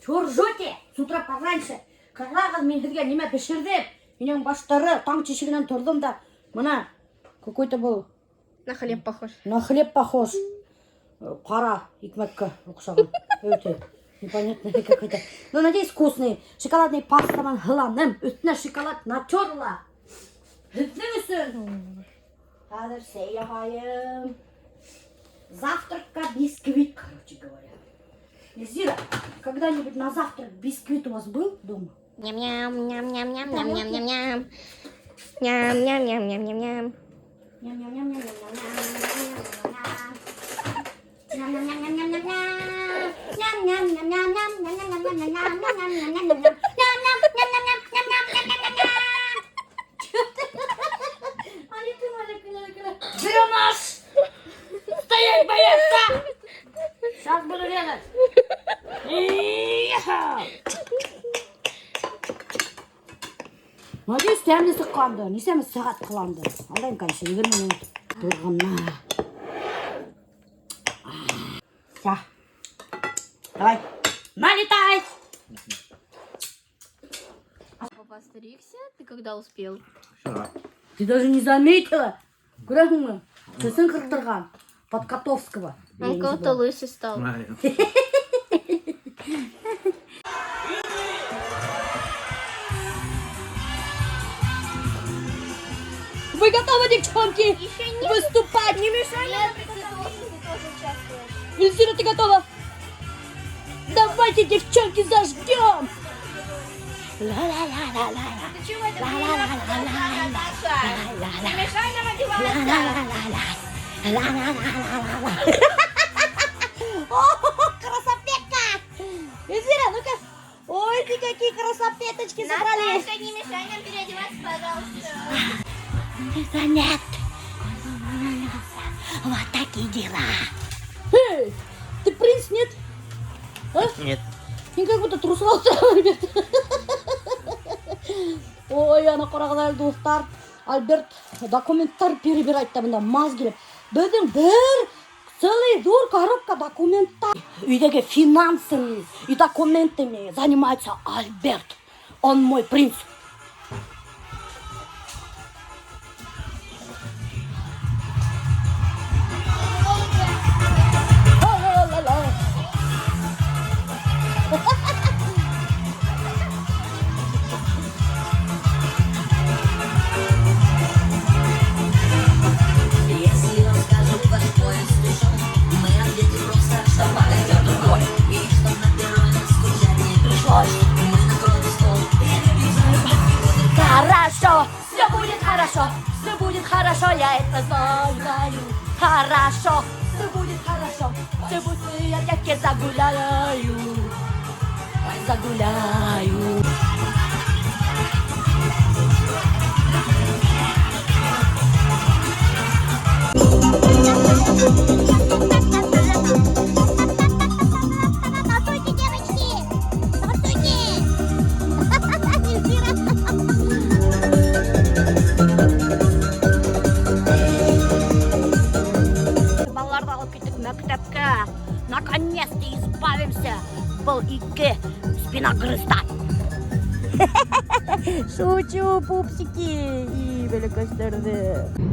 Чё ржете? С утра пораньше. Карагыз мен сізге неме пішірдім. Менің баштары таң чешігінен тұрдым да. Мына, какой-то был... На хлеб похож. На хлеб похож. Қара икмәккә ұқсаған. Өте. Непонятно какой-то. Но надеюсь вкусный. Шоколадный пастадан хыланым. Үстіне шоколад натерла. Үстің үстін. Қазір сейяхайым. Завтракка бисквит, короче говоря. Зира, когда-нибудь на завтрак бисквит у вас был дома? Ням-ням-ням-ням-ням-ням-ням-ням. Ням-ням-ням-ням-ням-ням. Беремаш! Стоять, бояться! Сейчас буду резать. Надеюсь, тәмді сыққанды. Несеміз сағат қыланды. Алдайым, конечно, 20 минут тұрғанна. Все. Давай. Налетай! Папа стригся? Ты когда успел? Вчера. Ты даже не заметила? Көресің мы? Чесін қыртырған. Под Котовского. Он кого-то лысый стал. Знаю. Вы готовы, девчонки? Еще нет. Выступать? Не мешай! Нет, ты тоже участвуешь. Эльзира, ты готова? Давайте, девчонки, заждем! Ла-ла-ла-ла-ла. Ты чего это Наташа? Не мешай нам одеваться. О, красопетка! Эльзира, ну-ка. Ой, ты какие красопеточки собрались. Наташа, не мешай нам переодеваться, пожалуйста. Нет. Вот такие дела. Эй, ты принц, нет? А? Нет. Мен как будто трусла устраивает. Ой, ана қарағыз достар. Альберт документтар перебирать та мында маз келіп. Біздің бір целый дур коробка документтар. Үйдегі финансами и документами занимается Альберт. Он мой принц. Хорошо, все будет хорошо, все будет хорошо, я это знаю. Хорошо, все будет хорошо, все будет, я таки загуляю, загуляю. Здравствуйте, девочки! Здравствуйте! Балаларды алып кеттік мектепке. Наконец-то избавимся был ике спиногрыздан. Шучу, пупсики и великостерді.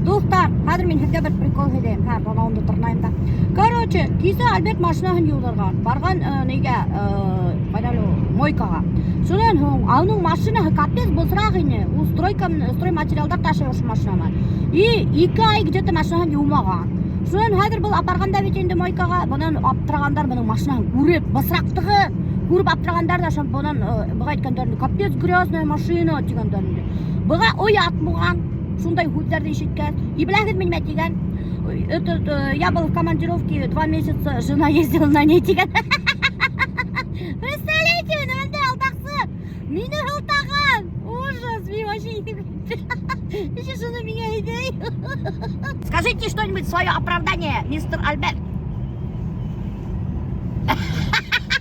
Достар, қазір мен сізге бір прикол едем. Банауымды тұрнайым да. Короче, кесі Альберт машинасын юлдырған. Барған неге, мойкаға. Сонан оның машинаға капец бұзырақ ені. Ол строй материалдар ташыр ошы машинама. И 2 ай где-то машинаға юмаған. Сонан қазір бұл апарғанда бетенді мойкаға, бұнан аптырағандар бұның машинаға көріп, бұсырақтығы көріп аптырағандар да бұнан бұға еткендерінде капец грязная машина дегендерінде. Бұға ой атмыған, сондай худдарды ешеткәз. И біләңіз мен мәтеген, я был в командировке 2 месяца, жена ездила на ней деген. Представляете, мынандай алдақсы, мені ылтаған. Ужас, мен вообще еще жена меня идей. Скажите что-нибудь свое оправдание, мистер Альберт.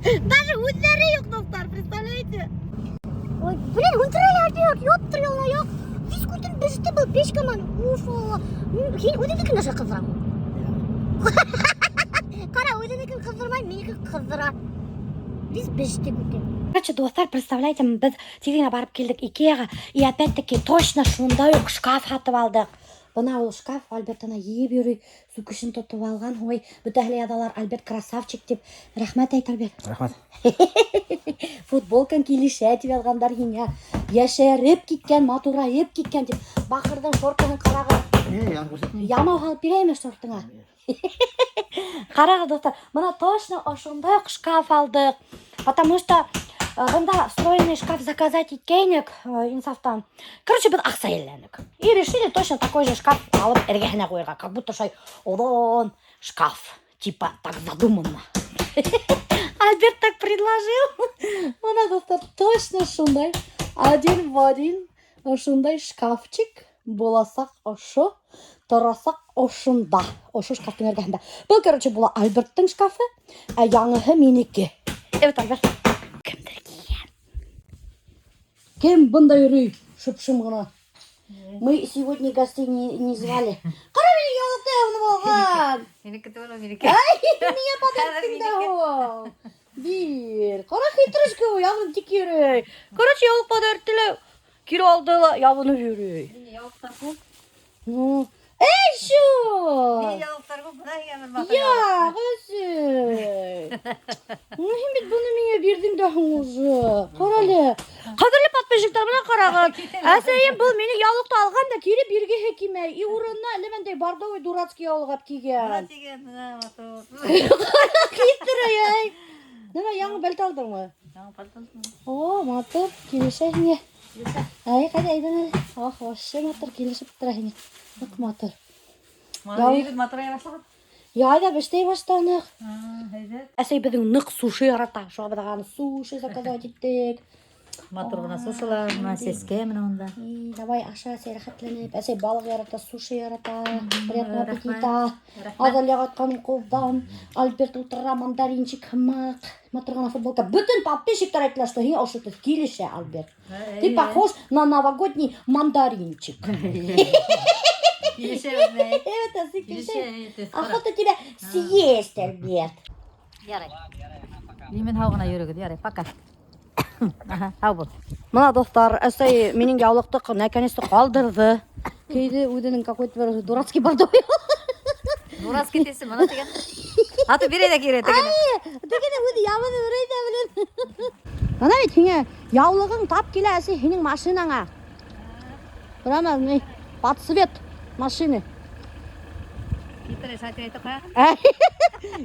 Даже худдары yok достар, представляете? Ой, блин, ультраляр yok, ёптырылы yok. Физкультур бізді бұл пешкаман. Уфа. Өзінікін наша қыздырам. Қара, өзінікін қыздырмай, менікі қыздыра. Біз бежте көтен. Короче, достар, представляете, біз тегіне барып келдік Икеаға, и опять-таки точно шундай ук шкаф сатып алдық. Бұна ол шкаф, Альберт ана еп үйрей су күшін тұтып алған. Ой, бүтәлі адалар, Альберт красавчик деп. Рахмет айт, Альберт. Рахмат. Футболкан келіше деп алғандар хиңа. Яшәріп кеткен, матурайып кеткен деп. Бақырдың шортығын қарағы. Ямау қалып берейме шортыңа? Қарағы, достар, мұна точно ошондай шкаф алдық. Потому что бұнда встроенный шкаф заказать еткенік инсафтан. Короче, біз ақса елленік. И решили точно такой же шкаф алып әргехіне қойырға. Как будто шай одан шкаф. Типа так задуманно. Альберт так предложил. Мұна, достар, точно шундай. Один в один ошондай шкафчик боласақ ошо, тұрасақ ошында. Ошо шкафтың әргехінде. Бұл, короче, бұл Альберттің шкафы, а яңығы менекі. Evet, Альберт. Кімдір киген? Кем бұнда үрей? Шып-шым ғына. Мы сегодня гостей не звали. Қара менің яулықты явны болған. Менікі де менікі. Меня податтың да ол. Бир. Қара хитрышка ол, явны тек үрей. Короче, яулық податтылы. Кері алды явны үрей. Мені яулықтар бұл. Эй, шо? Мені яулықтар бұл. Бұна егер бір Ya, kızım. Muhammed bunu niye verdin daha uzun? Karalı. Kadirli patmışıklar bana karağın. Әсейін бұл мені яулықты алған да кері берге хекиме. И урынна әлемендей бардовый дурацкий яулығап киген. деген бұна матур. Киттірі, ей. Неме, яңы бәлт алдың ма? Яңы палталсын. О, матур, келеші хіне. Ай, қайда айдан әлі. Ах, вообще матур, келеші біттіра хіне. Бak матур. Мана егіт матурай башлаған. Ya da beштей баштанық. Хайзет. Әсей біздің нық суши арата. Шоға бідіған суши заказать еттік. Матур бұна сушылар, бұна сеске мұна онда. Давай аша сей рахатленіп. Әсей балық ярата, суши ярата. Приятного аппетита. Азалияға атқаным қолдан. Альберт утыра мандаринчик хымақ. Матырғана футболка. Бүтін подписчиктар айтылар, что хин ошутыз келіше, Альберт. Ты похож на новогодний мандаринчик. Келеше өзіне. Evet, әсей келіше. Келеше. Охота тебя съесть, Альберт. Ярай. Емен хауғына өрігіді, ярай, пока. Хау бұл. Мына достар, әсей менің яулықтық наконец-то қалдырды. Кейді өдінің какой-то бір дурацкий бардовый. Дурас кетесі, мұна деген. Аты береді кереді. Дегені өді ямын өрейді білін. Мына бет, хеңе яулығың тап келі әсей хенің машинаңа. Бұрамаз, не, подсвет машины. Хитрый шатыр айты қоя.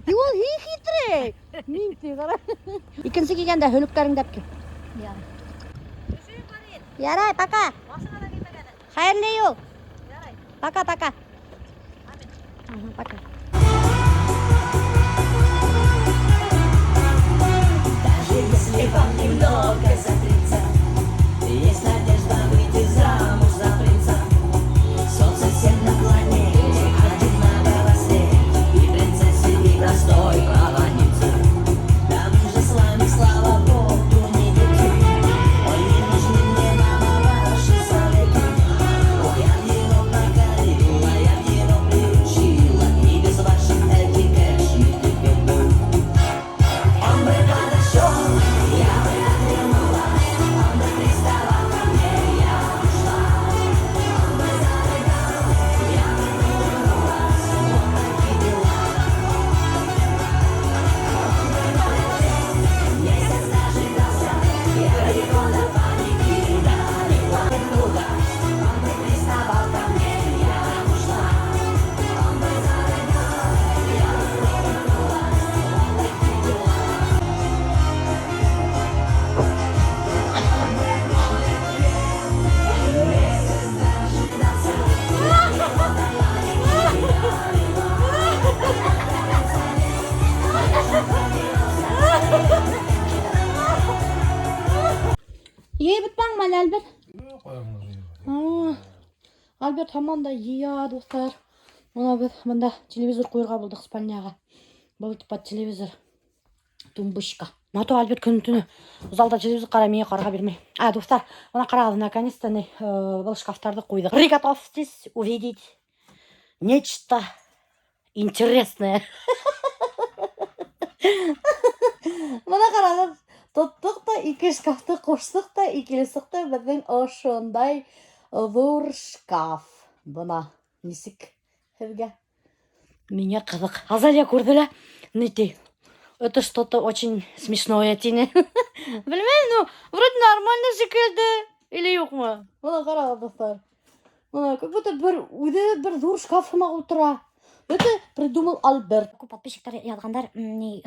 Ол хи хитрей. Минти, қара. Икінсі келгенде хөліктеріңді әпке. Ярай, пока. Хайырлы ел. Пока-пока. Пока. Если вам немного за 30, есть надежда выйти замуж за принца. Солнце всем на планете, один на волосе, и принцессе и простой проводнице. Да мы же с вами, слава Богу, не дети. Ой, не нужны мне, мама, ваши советы. Ой, я в него покорила, я в него приучила, и без ваших этих кэшных беду. Он бы подошел, я бы отвернула, он бы приставал ко мне, я ушла. Он бы зарыдал, я бы повернулась, вот такие дела. Он бы полетел, месяц дожидался, я его до паники далекла друга. Он бы приставал ко мне, я ушла. Он бы зарыдал, я бы повернулась, вот такие дела. Ей бітпаң мәлі, Альберт? Альберт хаман да ея, достар. Мында телевизор қойырға болдық спальняға. Бұл типа телевизор. Тумбышка. Нато Альберт күні түні залда телевизор қара, мені қарға бермей. Достар, мына қарағылы, наконец-то бұл шкафтарды қойдық. Приготовьтесь увидеть нечто интересное. Мына қарағылы. ике шкафты коштык та, икелесек та безнең ошондай зур шкаф. Бына нисек һезгә? Меня кызык. Азалия күрделә. Нити? Это что-то очень смешное, тине. Белмәйм, ну, вроде нормально шикелде. Или юкмы? Бuna карагыз, достар. Бuna как будто бер зур шкаф сымак утыра. Это придумал Альберт. Күп подписчиктар язгандар,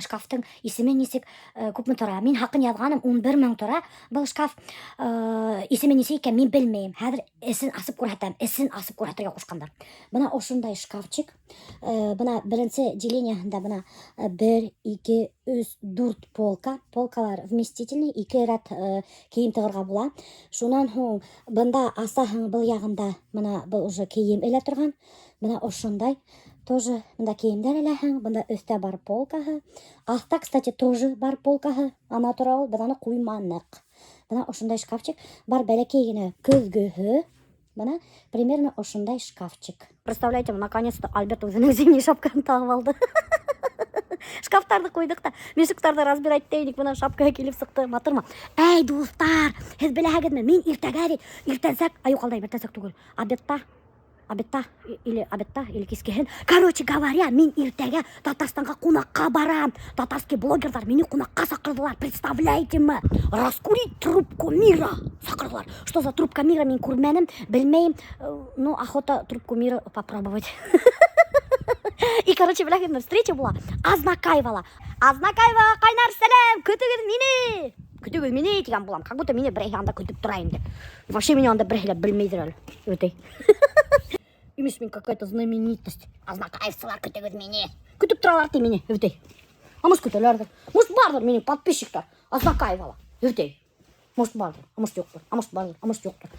шкафтың исеме нисек күпме тора. Мин хакын язганым 11,000 тора. Был шкаф исеме нисек икән мин белмәйм. Хәзер эсен асып күрһәтәм. Эсен асып күрһәтергә кушкандар. Бына ошондай шкафчик. Бына беренче делениеһендә бына 1, 2, 3, 4 полка. Полкалар вместительный, 2 ряд кием тыгырга була. Шуннан һуң бында асаһың был ягында бына был уже кием элә торган. Бына ошондай тоже бында киемдер эләһең, бында өстә бар полкаһы. Аста, кстати, тоже бар полкаһы. Ана тора ул, бына куйманык. Бына ошондай шкафчик бар, бәләкәй генә көзгөһе. Бына примерно ошондай шкафчик. Представляете, наконец-то Альберт үзенең зимний шапкасын тагып алды. Шкафтарды куйдык та, мешоктарды разбирать дейник, бына шапкага килеп сыкты, матурмы? Эй, дуслар, һез беләһегезме? Мин иртәнсәк, аюкалдай иртәнсәк түгел, обедта или кискеһен. Короче говоря, мин иртәгә Татарстанга кунакка барам. Татарский блогерлар мине кунакка сакырдылар. Представляете ме? Раскурить трубку мира сакырдылар. Что за трубка мира мин күрмәдем, белмәйм. Ну, охота трубку мира попробовать. И, короче, беләһегезме, встреча була. Азнакаевала, кайнар сәлам, көтегез мине дигән булам. Как будто мине берәй анда көтеп тора инде. Вообще меня анда берәйләп белмәйдер әле. Үтей. Имеш мин какая-то знаменитость. Азнакаевсылар көтегез мине. Көтеп торалар ти мине, үтей. Может көтәләрдер. Может бардыр минем подписчиктар. Азнакаевала. Үтей. Может бардыр, может юктыр. Может бардыр, может юктыр.